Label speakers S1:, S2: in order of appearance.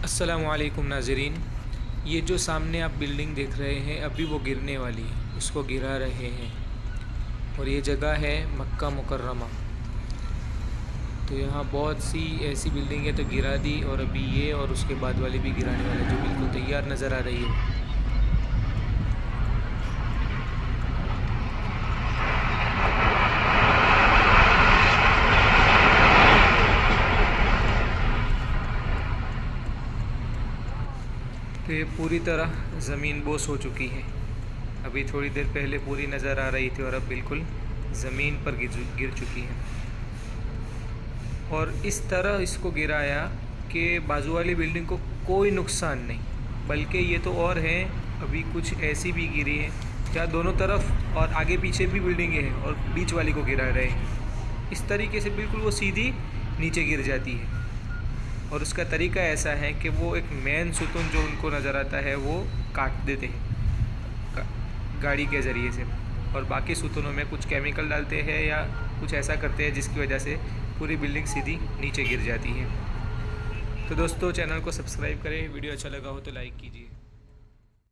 S1: अस्सलामुअलैकुम नाज़रीन, ये जो सामने आप बिल्डिंग देख रहे हैं अभी वो गिरने वाली है, उसको गिरा रहे हैं। और ये जगह है मक्का मुकर्रमा। तो यहाँ बहुत सी ऐसी बिल्डिंग है तो गिरा दी, और अभी ये और उसके बाद वाली भी गिराने वाले जो बिल्कुल तैयार नज़र आ रही है। तो ये पूरी तरह ज़मीन बोस हो चुकी है। अभी थोड़ी देर पहले पूरी नज़र आ रही थी और अब बिल्कुल ज़मीन पर गिर चुकी है। और इस तरह इसको गिराया कि बाजू वाली बिल्डिंग को कोई नुकसान नहीं, बल्कि ये तो और है, अभी कुछ ऐसी भी गिरी है क्या दोनों तरफ और आगे पीछे भी बिल्डिंगें हैं और बीच वाली को गिरा रहे हैं। इस तरीके से बिल्कुल वो सीधी नीचे गिर जाती है। और उसका तरीका ऐसा है कि वो एक मेन सुतून जो उनको नज़र आता है वो काट देते हैं गाड़ी के ज़रिए से, और बाकी सुतूनों में कुछ केमिकल डालते हैं या कुछ ऐसा करते हैं जिसकी वजह से पूरी बिल्डिंग सीधी नीचे गिर जाती है। तो दोस्तों, चैनल को सब्सक्राइब करें, वीडियो अच्छा लगा हो तो लाइक कीजिए।